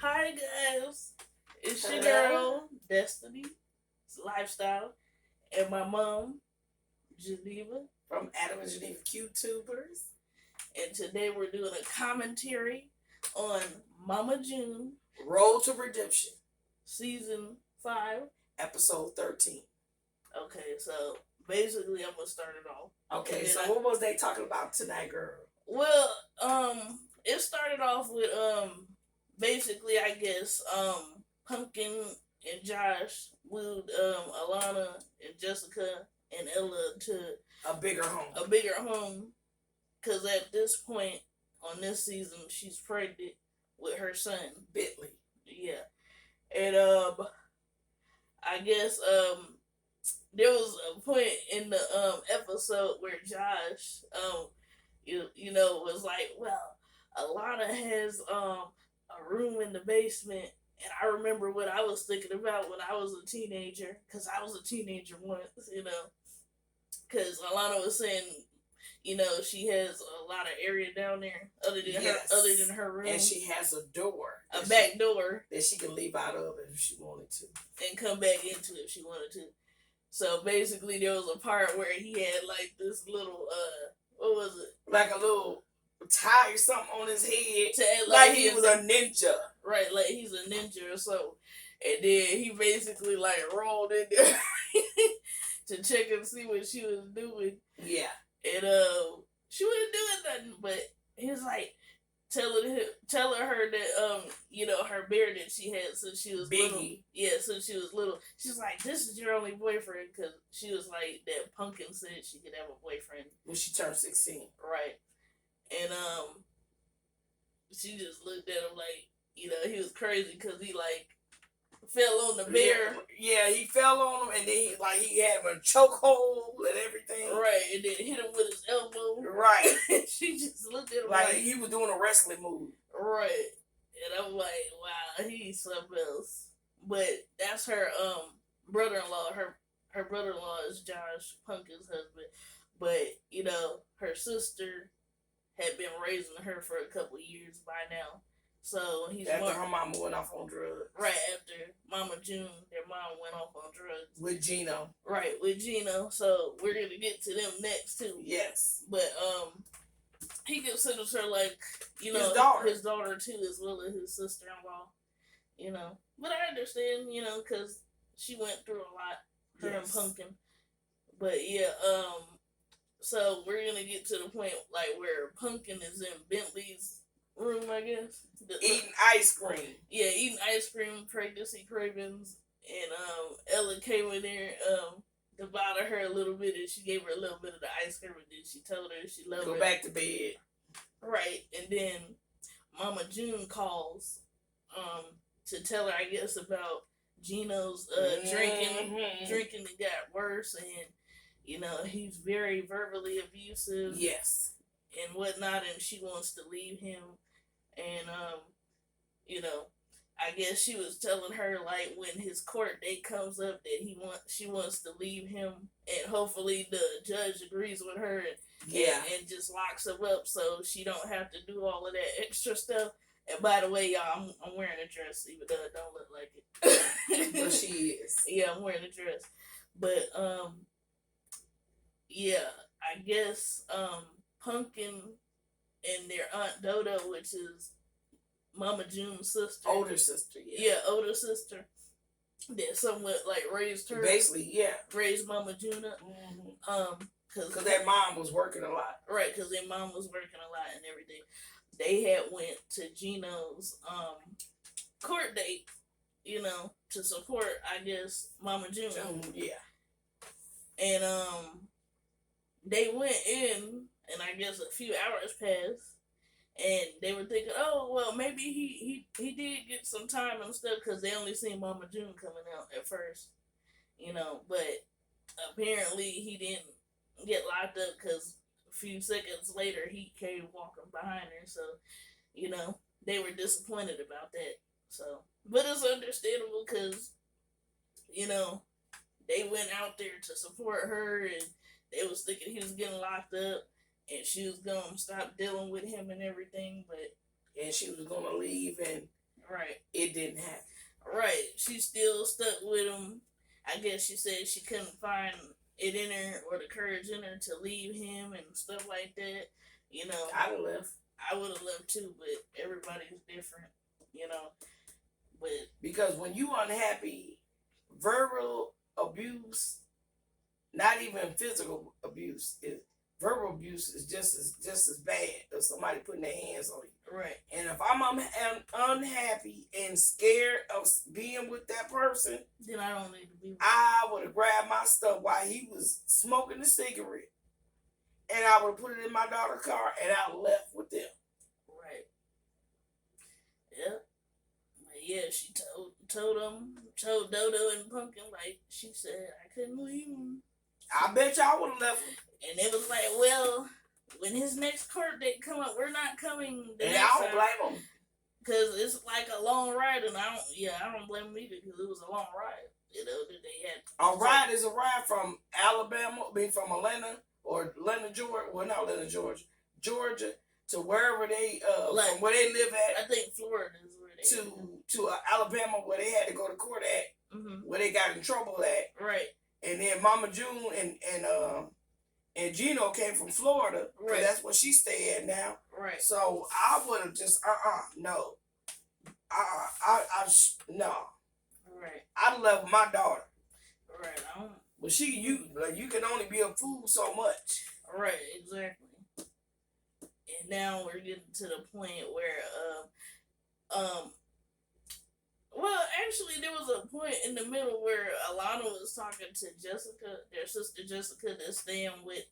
Hi guys, it's your Hello. girl Destiny Lifestyle and my mom Geneva, From Adam and Geneva QTubers. and today we're doing a commentary on Mama June Road to Redemption, season 5. episode 13. Okay, so basically I'm gonna start it off. Okay, so what was they talking about tonight, girl? Well, it started off with basically I guess Pumpkin and Josh wooed Alana and Jessica and Ella to A bigger home. because at this point on this season she's pregnant with her son Bentley. Yeah, and I guess there was a point in the episode where Josh you know was like, well, Alana has a room in the basement. And I remember what I was thinking about when I was a teenager, because I was a teenager once, because Alana was saying, she has a lot of area down there other than her room, and she has a door, a back door that she can leave out of if she wanted to, and come back into if she wanted to. So basically, there was a part where he had like this little what was it? Like a little tie or something on his head, to act like he was a ninja. Right, like he's a ninja or so. And then he basically like rolled in there to check and see what she was doing. Yeah. And she wasn't doing nothing, but he was like telling her that her bear that she had since she was Biggie. little. Yeah, since she was little. She's like, this is your only boyfriend, because she was like that Pumpkin said she could have a boyfriend when she turned 16. Right. And she just looked at him like, he was crazy because he like fell on the bear. Yeah, he fell on him, and then he had him a chokehold and everything. Right, and then hit him with his elbow. Right. She just looked at him like he was doing a wrestling move. Right. And I'm like, wow, he's something else. But that's her brother-in-law. Her brother-in-law is Josh Pumpkin's husband. But, her sister had been raising her for a couple of years by now. So he's after her mama went off on drugs. Right, after Mama June, their mom went off on drugs. With Gino. Right, with Gino. So we're gonna get to them next too. Yes. But he considers her like, his daughter too, as well as his sister-in-law. But I understand, because she went through a lot, her and Pumpkin. But yeah, so we're gonna get to the point like where Pumpkin is in Bentley's room, I guess. Eating ice cream. Yeah, eating ice cream, pregnancy cravings, and Ella came in there to bother her a little bit, and she gave her a little bit of the ice cream, and then she told her she loved her. Go back to bed. Right, and then Mama June calls to tell her, I guess, about Gino's drinking and got worse, and he's very verbally abusive. Yes. And whatnot, and she wants to leave him. And I guess she was telling her like when his court date comes up that she wants to leave him, and hopefully the judge agrees with her and just locks him up so she don't have to do all of that extra stuff. And by the way, y'all, I'm wearing a dress, even though it don't look like it. But she is. Yeah, I'm wearing a dress. But yeah, I guess Pumpkin and their Aunt Dodo, which is Mama June's sister. Older sister, yeah. Yeah, older sister. That somewhat like raised her. Basically, yeah. Raised Mama June up. Mm-hmm. Because their mom was working a lot. Right, because their mom was working a lot and everything. They had went to Gino's court date, to support, I guess, Mama June. Yeah. And they went in, and I guess a few hours passed, and they were thinking, oh, well, maybe he did get some time and stuff, because they only seen Mama June coming out at first, but apparently he didn't get locked up, because a few seconds later he came walking behind her, so, they were disappointed about that, so, but it's understandable, because, they went out there to support her, and they was thinking he was getting locked up, and she was gonna stop dealing with him and everything, and she was gonna leave and Right. It didn't happen. Right. She still stuck with him. I guess she said she couldn't find it in her or the courage in her to leave him and stuff like that. You know, I'd have left. I would have left too, but everybody's different. You know, but because when you unhappy, verbal abuse, not even physical abuse, verbal abuse is just as bad as somebody putting their hands on you. Right. And if I'm unhappy and scared of being with that person, then I don't need to be with I would have grabbed my stuff while he was smoking the cigarette, and I would have put it in my daughter's car, and I left with them. Right. Yeah. Yeah, she told Dodo and Pumpkin, like she said, I couldn't leave him. I bet y'all would have left him. And it was like, well, when his next court date come up, we're not coming. And I don't blame him. Because it's like a long ride, and I don't blame him either, because it was a long ride. You know, that they had. A ride is a ride from Alabama, from Atlanta, or Atlanta, Georgia, well, not Atlanta, Georgia, to wherever they, from where they live at. I think Florida is where they to Alabama, where they had to go to court at, where they got in trouble at. Right. And then Mama June and Gino came from Florida, right? That's where she stay at now. Right. So I would have just no. No. Right. I love my daughter. Right. But you can only be a fool so much. Right. Exactly. And now we're getting to the point where well, actually, there was a point in the middle where Alana was talking to Jessica, their sister Jessica, that's staying with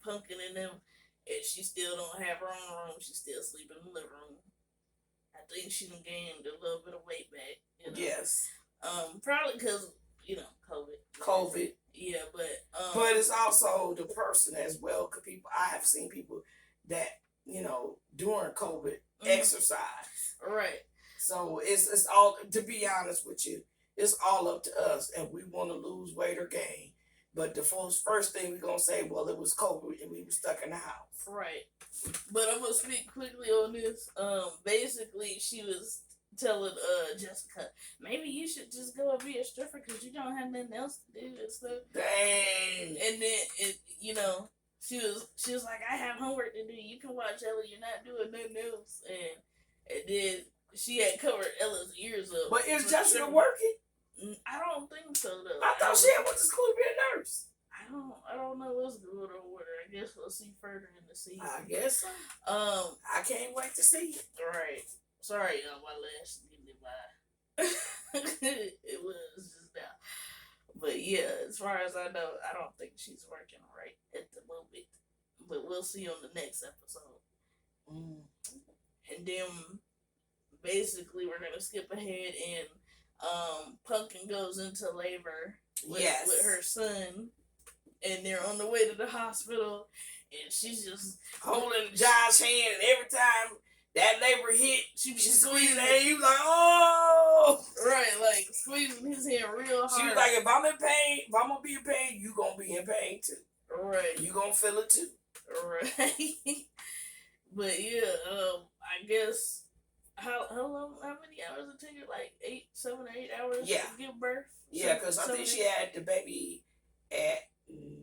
Pumpkin and them, and she still don't have her own room. She still sleep in the living room. I think she done gained a little bit of weight back. You know? Yes. Probably because COVID. COVID. Yeah, but it's also the person as well. Cause I have seen people that during COVID exercise. Right. So it's all, to be honest with you, it's all up to us if we want to lose weight or gain. But the first thing we're going to say, well, it was COVID and we were stuck in the house. Right. But I'm going to speak quickly on this. Basically, she was telling Jessica, maybe you should just go and be a stripper because you don't have nothing else to do and stuff. Dang. And then, she was like, I have homework to do. You can watch Ella. You're not doing nothing else. And then she had covered Ella's ears up. But is Jessica working? I don't think so, though. I thought she went to school to be a nurse. I don't know what's going on with her. I guess we'll see further in the season. I guess so. I can't wait to see it. Right. Sorry, y'all, my last getting it by. It was just now. But yeah, as far as I know, I don't think she's working right at the moment. But we'll see on the next episode. And then basically we're gonna skip ahead and Pumpkin goes into labor with her son, and they're on the way to the hospital, and she's just holding Josh's hand, and every time that labor hit, she squeezing it, and he was like, oh! Right, like squeezing his hand real hard. She was like, if I'm in pain, if I'm gonna be in pain, you gonna be in pain too. Right. You gonna feel it too. Right. But yeah, I guess how many hours it take her? Like 7 or 8 hours to give birth? Yeah, because I think she had the baby at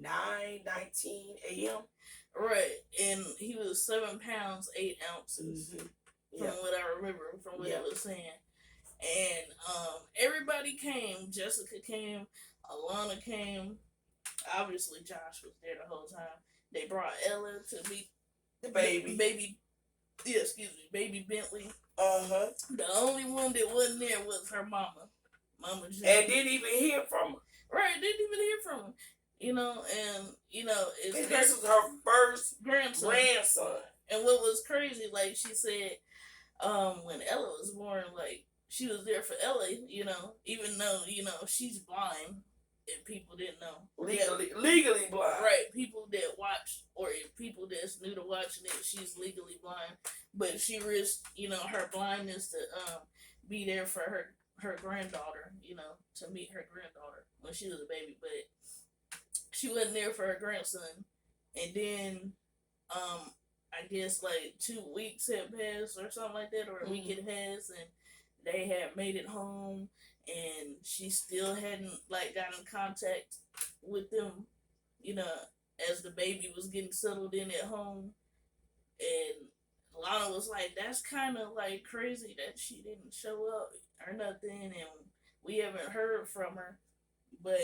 9:19 a.m. Right, and he was 7 pounds 8 ounces. From what I remember, from what it was saying. And everybody came. Jessica came. Alana came. Obviously, Josh was there the whole time. They brought Ella to meet the baby. Baby Bentley. The only one that wasn't there was her mama June. And didn't even hear from her. Right, didn't even hear from her. This was her first grandson. And what was crazy, like she said, when Ella was born, like she was there for Ella, even though, she's blind. And people didn't know. Legally blind. Right. People that watch, or if people that's new to watching it, she's legally blind. But she risked, her blindness to be there for her granddaughter, to meet her granddaughter when she was a baby. But she wasn't there for her grandson. And then, I guess like 2 weeks had passed or something like that, or a week had passed, and they had made it home, and she still hadn't like gotten in contact with them, you know, as the baby was getting settled in at home. And Lana was like, "That's kind of like crazy that she didn't show up or nothing, and we haven't heard from her." But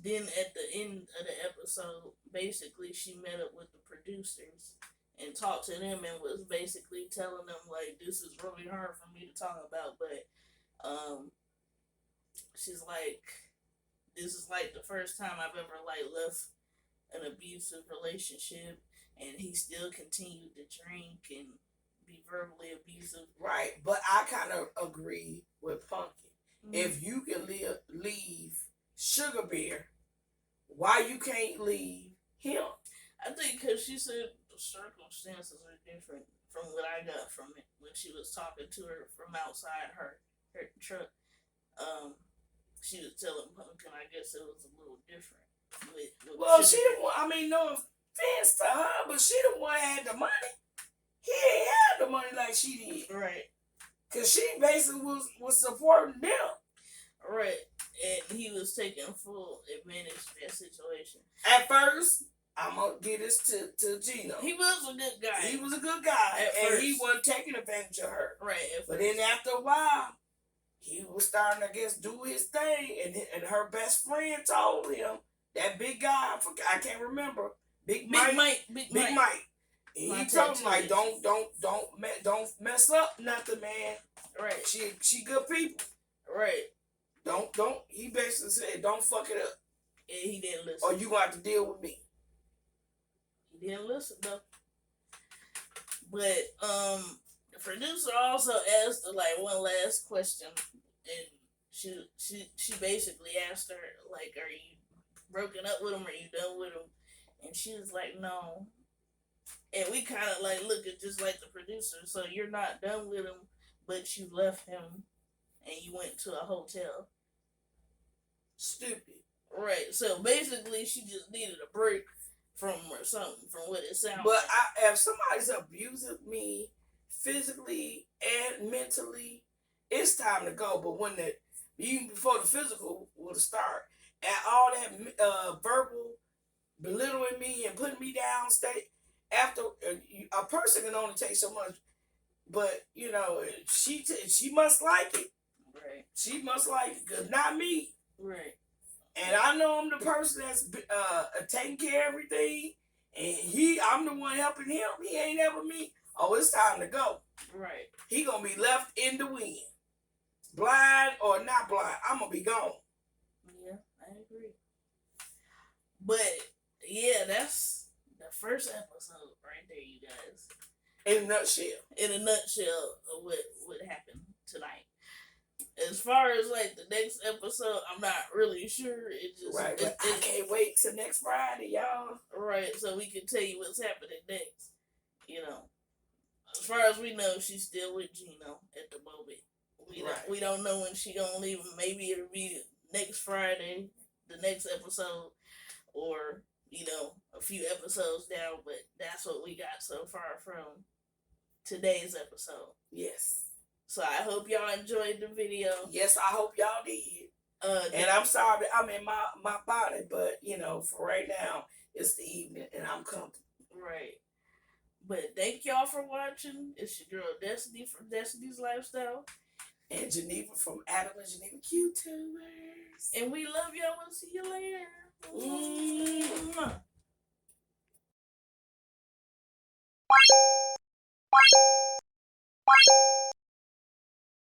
then at the end of the episode, basically she met up with the producers and talked to them and was basically telling them like, "This is really hard for me to talk about, but she's like, this is like the first time I've ever like left an abusive relationship, and he still continued to drink and be verbally abusive." Right, but I kind of agree with Pumpkin. If you can leave Sugar Bear, why you can't leave him? I think because she said the circumstances are different from what I got from it when she was talking to her from outside her truck. She was telling Pumpkin, I guess it was a little different. Well, she the one. I mean, no offense to her, but she the one that had the money. He ain't had the money like she did. Right. Cause she basically was supporting them. Right. And he was taking full advantage of that situation. At first, I'm gonna give this to Gino. He was a good guy. He was a good guy. At and first. He wasn't taking advantage of her. Right. But then after a while, he was starting to, I guess, do his thing. And her best friend told him, that big guy, I can't remember, Big Mike. And he told him, like, don't mess up nothing, man. Right. She good people. Right. Don't. He basically said, don't fuck it up. And he didn't listen. Or you gonna have to deal with me. He didn't listen though. But the producer also asked her like one last question, and she basically asked her like, "Are you broken up with him? Are you done with him?" And she was like, "No." And we kind of like look at just like the producer. So you're not done with him, but you left him, and you went to a hotel. Stupid. Right. So basically, she just needed a break from or something, from what it sounds but like. If somebody's abusing me physically and mentally, it's time to go. But when even before the physical will start, and all that verbal belittling me and putting me down, after a person can only take so much. But you know, she must like it. Right. She must like it, cause not me. Right. And I know I'm the person that's taking care of everything, and I'm the one helping him. He ain't helping me. Oh, it's time to go. Right. He gonna be left in the wind, blind or not blind. I'm gonna be gone. Yeah, I agree. But yeah, that's the first episode right there, you guys. In a nutshell. In a nutshell of what happened tonight. As far as like the next episode, I'm not really sure. It just right. But I can't wait till next Friday, y'all. Right, so we can tell you what's happening next. You know, as far as we know, she's still with Gino at the moment. We don't know when she gonna leave. Maybe it'll be next Friday, the next episode, or a few episodes down. But that's what we got so far from today's episode. Yes. So I hope y'all enjoyed the video. Yes, I hope y'all did. And I'm sorry that I'm in my body, but for right now, it's the evening and I'm comfortable. Right. But thank y'all for watching. It's your girl Destiny from Destiny's Lifestyle. And Geneva from Adam and Geneva QTubers. And we love y'all. We'll see you later. Mm-hmm.